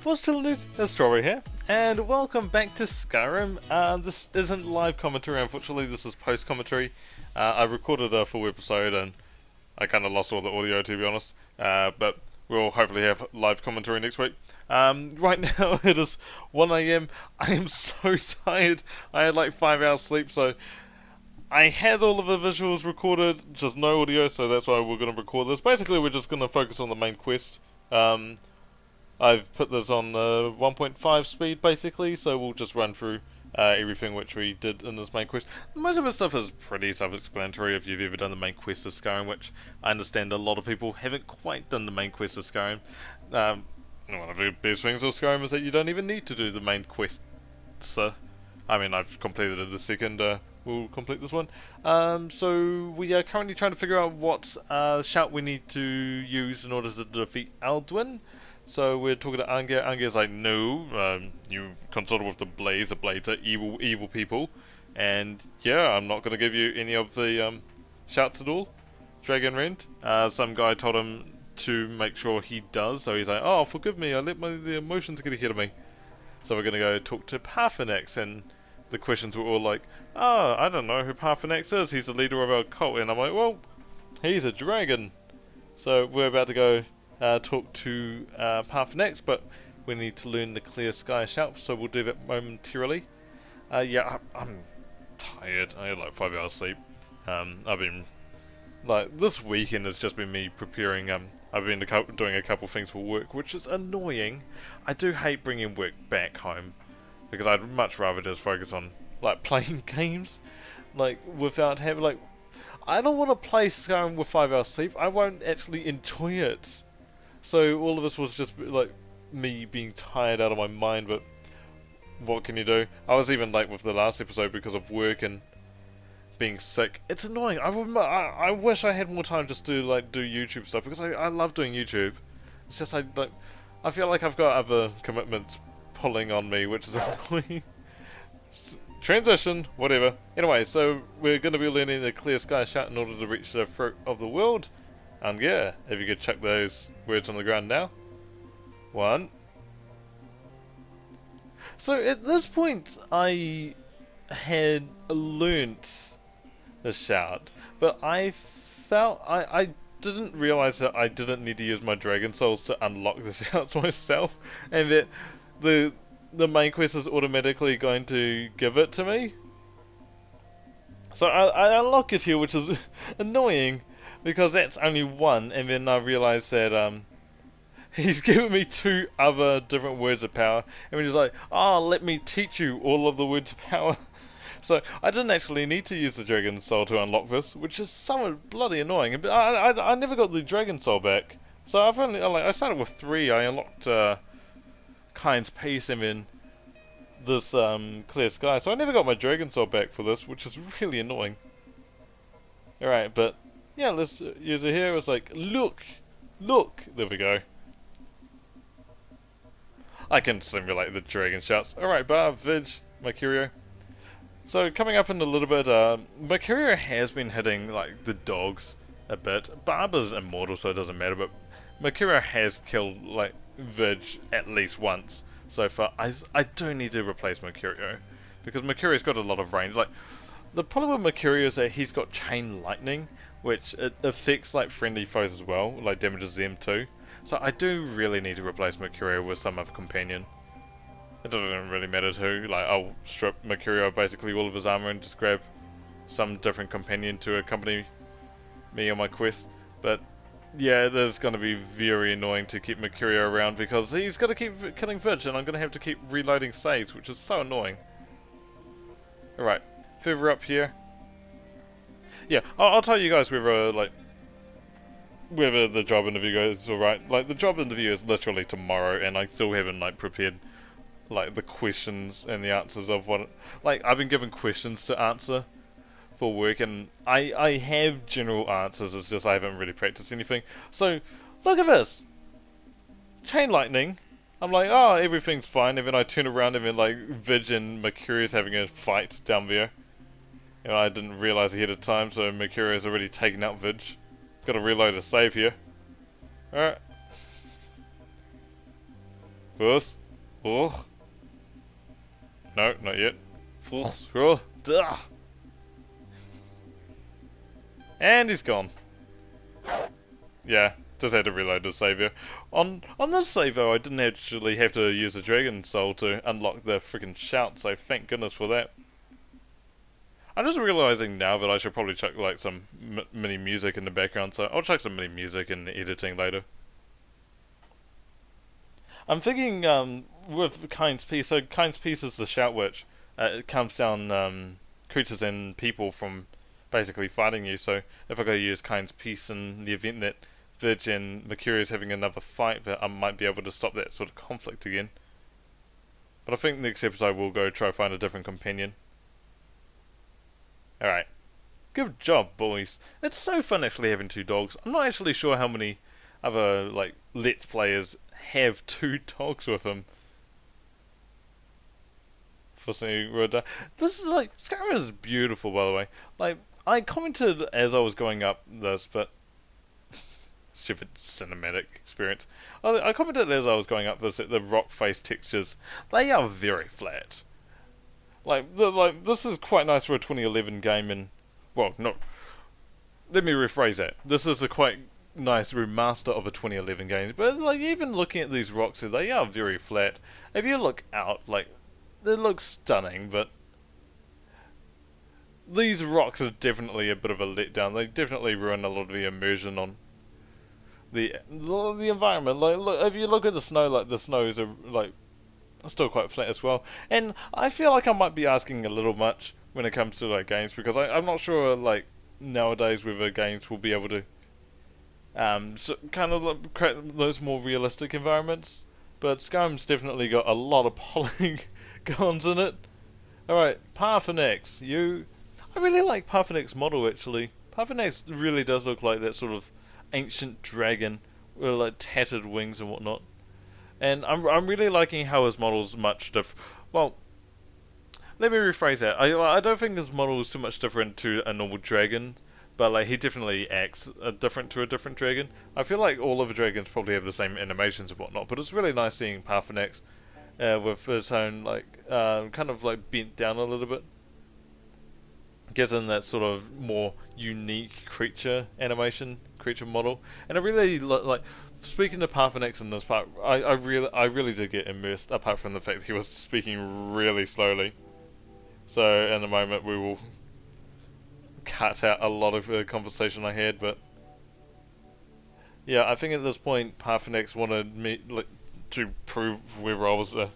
What's still news? It's Strawberry here, and welcome back to Skyrim. This isn't live commentary, unfortunately. This is post commentary. I recorded a full episode, and I kind of lost all the audio, to be honest. But we'll hopefully have live commentary next week. Right now it is 1 a.m. I am so tired. I had like 5 hours sleep, so I had all of the visuals recorded, just no audio. So that's why we're going to record this. Basically, we're just going to focus on the main quest. I've put this on 1.5 speed basically, so we'll just run through everything which we did in this main quest. Most of the stuff is pretty self-explanatory if you've ever done the main quest of Skyrim, which I understand a lot of people haven't quite done the main quest of Skyrim. One of the best things of Skyrim is that you don't even need to do the main quest. So, I mean, I've completed it the second, we'll complete this one. So we are currently trying to figure out what shout we need to use in order to defeat Alduin. So we're talking to Ange. Ange's like, no, you consulted with the Blades. The Blades are evil people. And yeah, I'm not going to give you any of the shouts at all. Dragon Rend. Some guy told him to make sure he does. So he's like, oh, forgive me, I let the emotions get ahead of me. So we're going to go talk to Parthenax. And the questions were all like, oh, I don't know who Parthenax is. He's the leader of our cult. And I'm like, well, he's a dragon. So we're about to go talk to Parthenax, but we need to learn the Clear Sky shout, so we'll do that momentarily. Yeah, I'm tired. I had like 5 hours sleep. I've been like, this weekend has just been me preparing. I've been doing a couple things for work, which is annoying. I do hate bringing work back home because I'd much rather just focus on like playing games, like without having like. I don't want to play Skyrim with 5 hours sleep. I won't actually enjoy it. So all of this was just like me being tired out of my mind, but what can you do? I was even late with the last episode because of work and being sick. It's annoying. I wish I had more time just to like do YouTube stuff because I love doing YouTube. It's just I feel like I've got other commitments pulling on me, which is annoying. Transition, whatever. Anyway, so we're going to be learning the Clear Sky shout in order to reach the fruit of the world. And yeah, if you could chuck those words on the ground now. 1. So at this point, I had learnt the shout, but I felt I didn't realise that I didn't need to use my Dragon Souls to unlock the shouts myself, and that the main quest is automatically going to give it to me. So I unlock it here, which is annoying. Because that's only 1, and then I realised that he's given me 2 other different words of power, and he's like, oh, let me teach you all of the words of power. So I didn't actually need to use the Dragon Soul to unlock this, which is somewhat bloody annoying. But I never got the Dragon Soul back. So I've only I started with 3. I unlocked Kind's Peace and then this Clear Sky. So I never got my Dragon Soul back for this, which is really annoying. Alright, but yeah, let's use it here. It's like, look, there we go. I can simulate the dragon shouts. Alright, Bar, Vig, Mercurio. So coming up in a little bit, Mercurio has been hitting like the dogs a bit. Barber's immortal, so it doesn't matter, but Mercurio has killed like Vig at least once so far. I do need to replace Mercurio because Mercurio's got a lot of range. Like, the problem with Mercurio is that he's got chain lightning, which it affects like friendly foes as well, like damages them too. So I do really need to replace Mercurio with some other companion. It doesn't really matter who. Like, I'll strip Mercurio basically all of his armor and just grab some different companion to accompany me on my quest. But yeah, it is going to be very annoying to keep Mercurio around because he's got to keep killing Vig, and I'm going to have to keep reloading saves, which is so annoying. Alright, further up here. Yeah, I'll tell you guys whether the job interview goes alright. Like, the job interview is literally tomorrow, and I still haven't like prepared like the questions and the answers of what. Like, I've been given questions to answer for work, and I have general answers. It's just I haven't really practiced anything. So look at this, chain lightning. I'm like, oh, everything's fine, and then I turn around and then like Vig and Mercurio's having a fight down there. And I didn't realise ahead of time, so Mercurio's already taken out Vig. Gotta reload a save here. Alright. First. Oh. No, not yet. Oh. Duh. And he's gone. Yeah, just had to reload the savior. On this savior, I didn't actually have to use a dragon soul to unlock the freaking shout, so thank goodness for that. I'm just realizing now that I should probably chuck like some mini music in the background, so I'll chuck some mini music in the editing later. I'm thinking with Kind's Peace, so Kind's Peace is the shout witch. It calms down creatures and people from basically fighting you, so if I go use Kind's Peace in the event that Vidge and Mercury is having another fight, that I might be able to stop that sort of conflict again. But I think next episode I will go try find a different companion. Alright. Good job, boys. It's so fun actually having two dogs. I'm not actually sure how many other like Let's Players have two dogs with them. This is like Skyrim is beautiful, by the way. Like I commented as I was going up this, but stupid cinematic experience. I commented as I was going up this that the rock face textures, they are very flat. Like this is quite nice for a 2011 game, and well, no. Let me rephrase that. This is a quite nice remaster of a 2011 game, but like even looking at these rocks here, they are very flat. If you look out, like they look stunning, but these rocks are definitely a bit of a letdown. They definitely ruin a lot of the immersion on the environment. Like, look, if you look at the snow, like the snows are like still quite flat as well. And I feel like I might be asking a little much when it comes to like games, because I'm not sure like nowadays whether games will be able to so kind of like create those more realistic environments. But Skyrim's definitely got a lot of polygons in it. Alright, Parthenax, I really like Parthenax's model actually. Parthenax really does look like that sort of ancient dragon with like tattered wings and whatnot. And I'm really liking how his model's much different. Well, let me rephrase that. I don't think his model is too much different to a normal dragon, but like he definitely acts different to a different dragon. I feel like all of the dragons probably have the same animations and whatnot, but it's really nice seeing Parthenax with his own like kind of like bent down a little bit. Gives him that sort of more unique creature model, and I really like. Speaking to Parthenax in this part, I really did get immersed. Apart from the fact that he was speaking really slowly, so in a moment we will cut out a lot of the conversation I had. But yeah, I think at this point Parthenax wanted me to prove whether I was a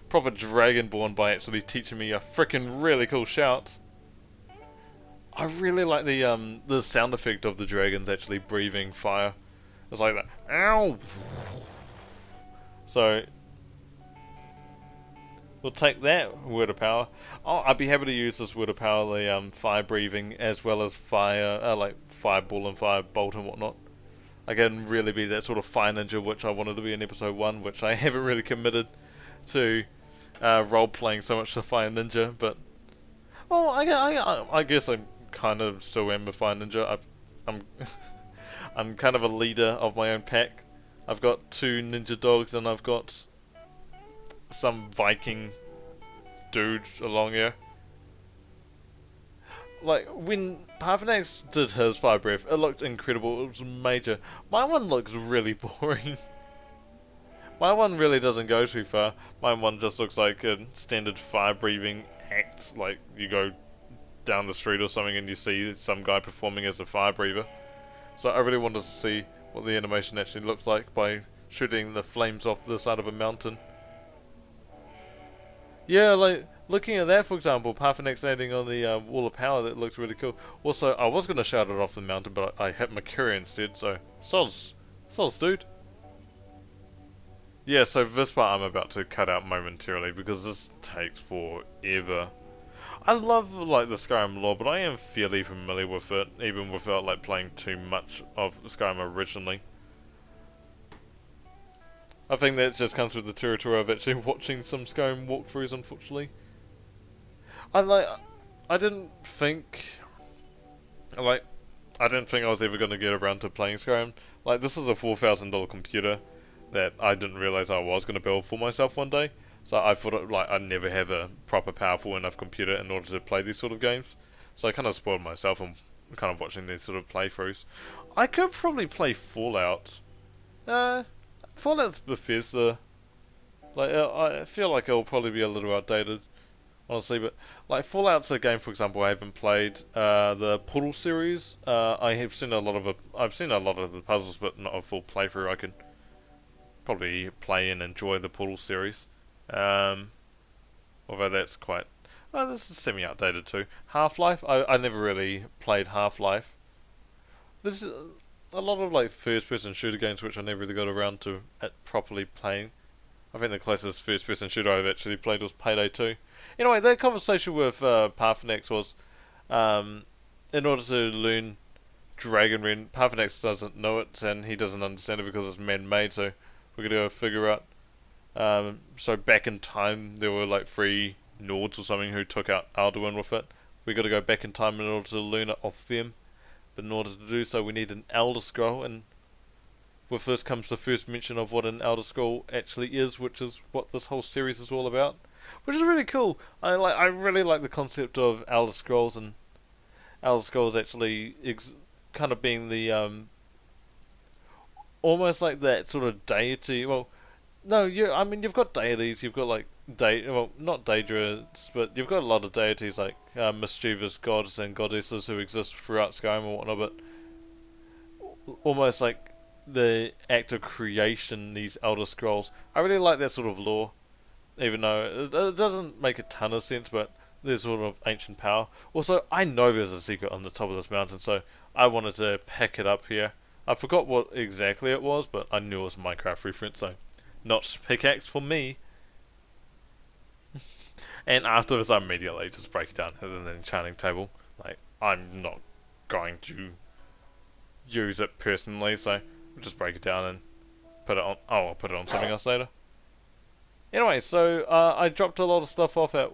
proper dragonborn by actually teaching me a freaking really cool shout. I really like the sound effect of the dragons actually breathing fire. It's like that. Ow! So we'll take that word of power. Oh, I'd be happy to use this word of power, the fire breathing, as well as fire, like fireball and firebolt and whatnot. I can really be that sort of fire ninja, which I wanted to be in episode 1, which I haven't really committed to role playing so much to fire ninja. But well, I guess I kind of still am a fire ninja. I'm kind of a leader of my own pack. I've got 2 ninja dogs and I've got some Viking dude along here. Like, when Parthenax did his fire breath, it looked incredible, it was major. My one looks really boring. My one really doesn't go too far. My one just looks like a standard fire breathing act, like you go down the street or something and you see some guy performing as a fire breather. So I really wanted to see what the animation actually looked like by shooting the flames off the side of a mountain. Yeah, like looking at that, for example, Parthenax landing on the wall of power, that looks really cool. Also, I was going to shout it off the mountain, but I hit Mercury instead, so soz dude. Yeah, so this part I'm about to cut out momentarily because this takes forever. I love like the Skyrim lore, but I am fairly familiar with it, even without like playing too much of Skyrim originally. I think that just comes with the territory of actually watching some Skyrim walkthroughs, unfortunately. I didn't think I was ever going to get around to playing Skyrim. Like, this is a $4,000 computer. that I didn't realize I was going to build for myself one day. So I thought I'd never have a proper powerful enough computer in order to play these sort of games. So I kind of spoiled myself and kind of watching these sort of playthroughs. I could probably play Fallout. Fallout's Bethesda. I feel like it'll probably be a little outdated, honestly. But like Fallout's a game, for example, I haven't played. The Portal series. I have seen a lot of I've seen a lot of the puzzles, but not a full playthrough. I can probably play and enjoy the Portal series. Although that's quite. This is semi-outdated too. Half-Life. I never really played Half-Life. There's a lot of like first-person shooter games which I never really got around to properly playing. I think the closest first-person shooter I've actually played was Payday 2. Anyway, that conversation with Parthenax was, in order to learn Dragonrend, Parthenax doesn't know it and he doesn't understand it because it's man-made. So we're gonna go figure out. So back in time, there were like 3 Nords or something who took out Alduin with it. We got to go back in time in order to learn it off them. But in order to do so, we need an Elder Scroll, and with this comes the first mention of what an Elder Scroll actually is, which is what this whole series is all about, which is really cool. I really like the concept of Elder Scrolls, and Elder Scrolls actually kind of being the almost like that sort of deity. Well, no, I mean you've got deities, you've got like not Daedrans, but you've got a lot of deities like mischievous gods and goddesses who exist throughout Skyrim and whatnot, but almost like the act of creation, these Elder Scrolls. I really like that sort of lore, even though it doesn't make a ton of sense, but there's sort of ancient power. Also, I know there's a secret on the top of this mountain, so I wanted to pick it up here. I forgot what exactly it was, but I knew it was a Minecraft reference, so not pickaxe for me. And after this, I immediately just break it down in the enchanting table. Like, I'm not going to use it personally, so we'll just break it down and put it on. Oh, I'll put it on something else later. Anyway, so I dropped a lot of stuff off at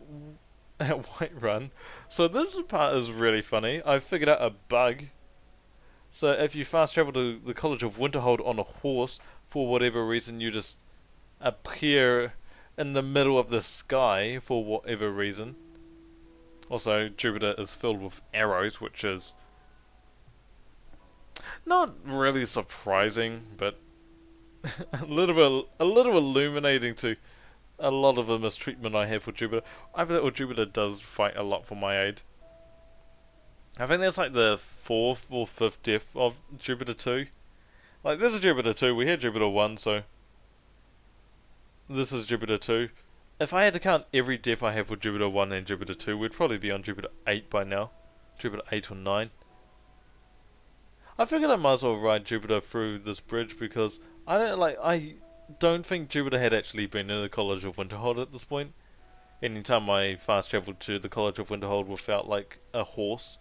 Whiterun. So this part is really funny. I figured out a bug. So if you fast travel to the College of Winterhold on a horse, for whatever reason, you just appear in the middle of the sky for whatever reason. Also, Jupiter is filled with arrows, which is not really surprising, but a little illuminating to a lot of the mistreatment I have for Jupiter. I feel Jupiter does fight a lot for my aid. I think that's like the 4th or 5th death of Jupiter 2. Like, this is Jupiter 2, we had Jupiter 1, so this is Jupiter 2. If I had to count every death I have with Jupiter 1 and Jupiter 2, we'd probably be on Jupiter 8 by now. Jupiter 8 or 9. I figured I might as well ride Jupiter through this bridge because I don't think Jupiter had actually been in the College of Winterhold at this point. Anytime I fast travelled to the College of Winterhold without like a horse.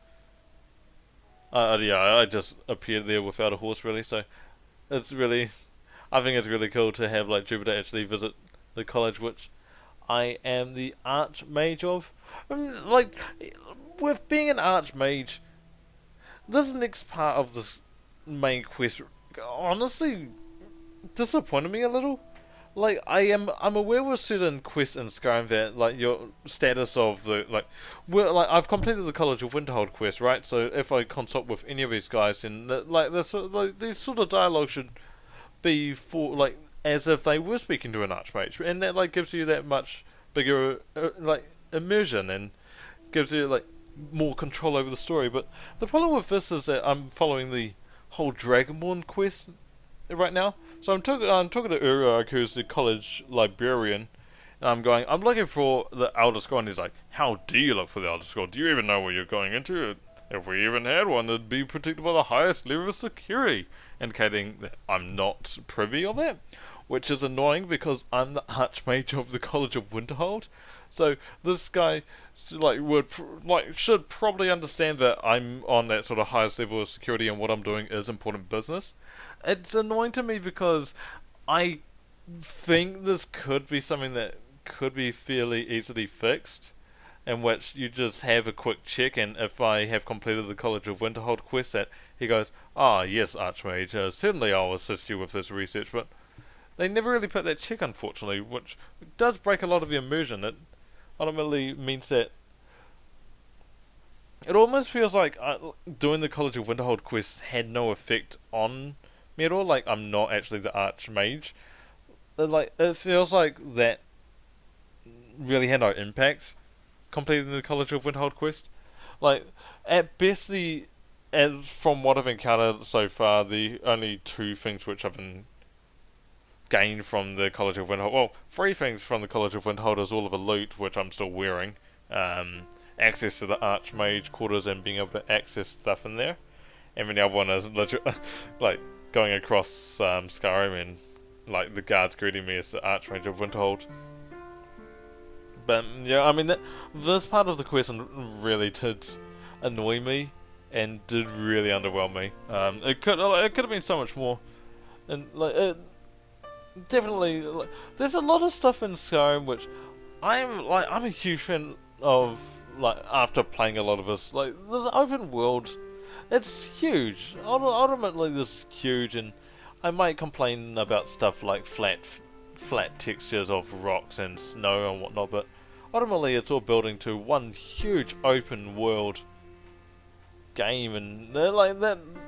I just appeared there without a horse really, so it's really, I think it's really cool to have like Jupiter actually visit the college, which I am the Archmage of. Like, with being an Archmage, this next part of this main quest honestly disappointed me a little. Like, I'm aware with certain quests in Skyrim that like your status of the I've completed the College of Winterhold quest, right? So if I consult with any of these guys, then these sort of dialogue should be for like as if they were speaking to an Archmage, and that like gives you that much bigger immersion and gives you like more control over the story. But the problem with this is that I'm following the whole Dragonborn quest right now. So I'm talking to Urark, who's the college librarian, and I'm looking for the Elder Scroll, and he's like, how do you look for the Elder Scroll? Do you even know where you're going into? If we even had one, it'd be protected by the highest level of security, indicating that I'm not privy of it, which is annoying because I'm the Archmage of the College of Winterhold. So this guy should probably understand that I'm on that sort of highest level of security and what I'm doing is important business. It's annoying to me because I think this could be something that could be fairly easily fixed, in which you just have a quick check, and if I have completed the College of Winterhold quest, that he goes, yes, Archmage, certainly I'll assist you with this research, but they never really put that check, unfortunately, which does break a lot of the immersion. It ultimately means that it almost feels like doing the College of Winterhold quests had no effect on me at all. Like, I'm not actually the Archmage. Like, it feels like that really had no impact completing the College of Winterhold quest. Like, at best, and from what I've encountered so far, the only two things which I've gained from the College of Winterhold, well, three things from the College of Winterhold is all of the loot, which I'm still wearing, access to the Archmage quarters and being able to access stuff in there, and then the other one is legit, like, going across Skyrim and, like, the guards greeting me as the Archmage of Winterhold. But, yeah, I mean, this part of the quest really did annoy me and did really underwhelm me. It could have been so much more, and like it definitely there's a lot of stuff in Skyrim which I'm a huge fan of. Like, after playing a lot of this, like, this open world, it's huge. Ultimately, this is huge, and I might complain about stuff like flat textures of rocks and snow and whatnot, but ultimately it's all building to one huge open world game, and like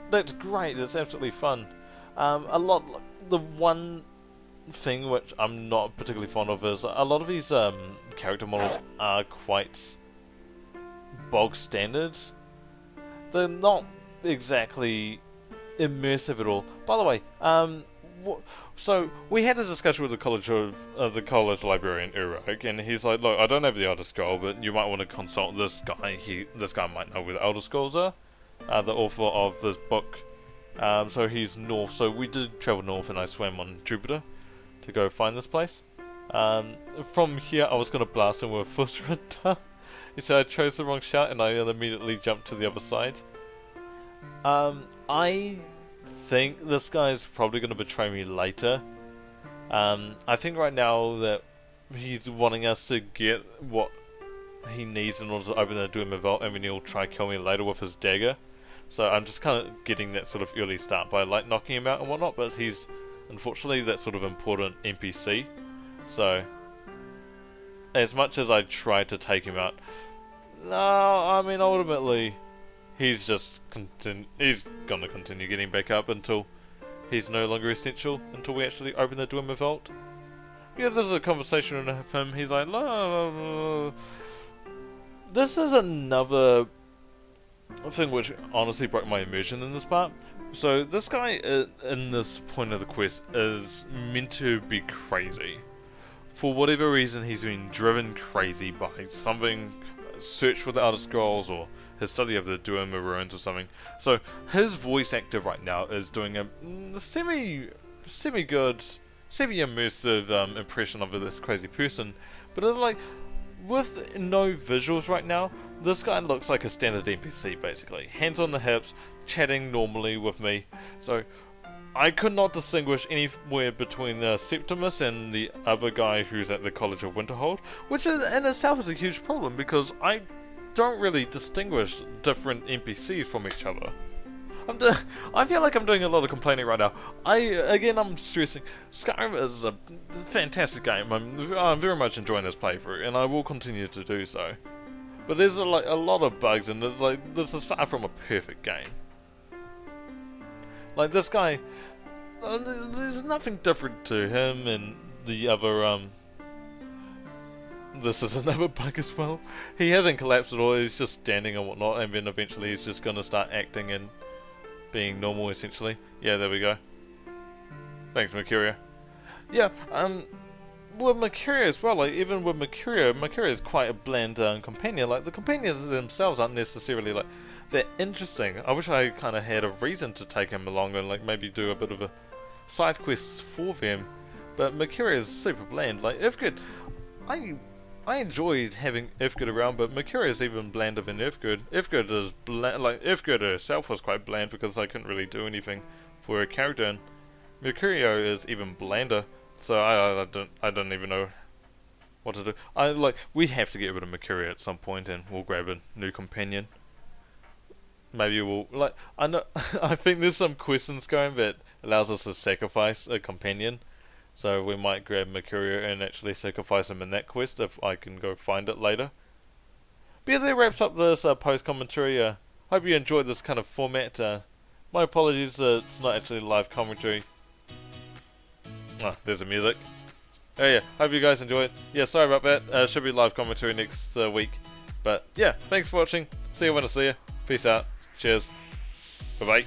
that's great. That's absolutely fun. The one thing which I'm not particularly fond of is a lot of these character models are quite bog standard. They're not exactly immersive at all. By the way, so we had a discussion with the college librarian Uruk, and he's like, "Look, I don't have the Elder Scroll, but you might want to consult this guy. This guy might know where the Elder Scrolls are. The author of this book. So he's north. So we did travel north, and I swam on Jupiter to go find this place. From here, I was gonna blast him with a foot runner. He said I chose the wrong shout, and I immediately jumped to the other side. I think this guy's probably going to betray me later. I think right now that he's wanting us to get what he needs in order to open the Doom Vault, and then he'll try to kill me later with his dagger. So I'm just kind of getting that sort of early start by like knocking him out and whatnot, but he's unfortunately that sort of important NPC. So as much as I try to take him out, no, I mean ultimately he's just he's gonna continue getting back up until he's no longer essential, until we actually open the Doom Vault. Yeah, there's a conversation with him. He's like, no. This is another thing which honestly broke my immersion in this part. So this guy in this point of the quest is meant to be crazy. For whatever reason, he's been driven crazy by something, search for the Elder Scrolls or his study of the Doom Ruins or something. So his voice actor right now is doing a semi-good, semi-immersive impression of this crazy person. But it's like, with no visuals right now, this guy looks like a standard NPC basically. Hands on the hips, chatting normally with me. So I could not distinguish anywhere between Septimus and the other guy who's at the College of Winterhold, which in itself is a huge problem because I don't really distinguish different NPCs from each other. I feel like I'm doing a lot of complaining right now. I'm stressing. Skyrim is a fantastic game. I'm very much enjoying this playthrough, and I will continue to do so. But there's a lot of bugs, and this is far from a perfect game. Like this guy, there's nothing different to him and the other. This is another bug as well. He hasn't collapsed at all. He's just standing and whatnot, and then eventually he's just gonna start acting and being normal, essentially. Yeah, there we go. Thanks, Mercuria. Yeah, with Mercuria as well, like, even with Mercuria is quite a bland companion. Like, the companions themselves aren't necessarily, like, that interesting. I wish I kind of had a reason to take him along and, like, maybe do a bit of a side quest for them. But Mercuria is super bland. Like, Ifgud, I enjoyed having Ifgud around, but Mercuria is even blander than Ifgud. Ifgud is like Ifgud herself was quite bland because I couldn't really do anything for her character, and Mercurio is even blander. So I don't even know what to do. We have to get rid of Mercurio at some point, and we'll grab a new companion. Maybe we'll I know I think there's some questions going that allows us to sacrifice a companion. So we might grab Mercurio and actually sacrifice him in that quest if I can go find it later. But yeah, that wraps up this post-commentary. Hope you enjoyed this kind of format. My apologies, it's not actually live commentary. Oh, there's the music. Oh yeah, hope you guys enjoy it. Yeah, sorry about that. Should be live commentary next week. But yeah, thanks for watching. See you when I see you. Peace out. Cheers. Bye bye.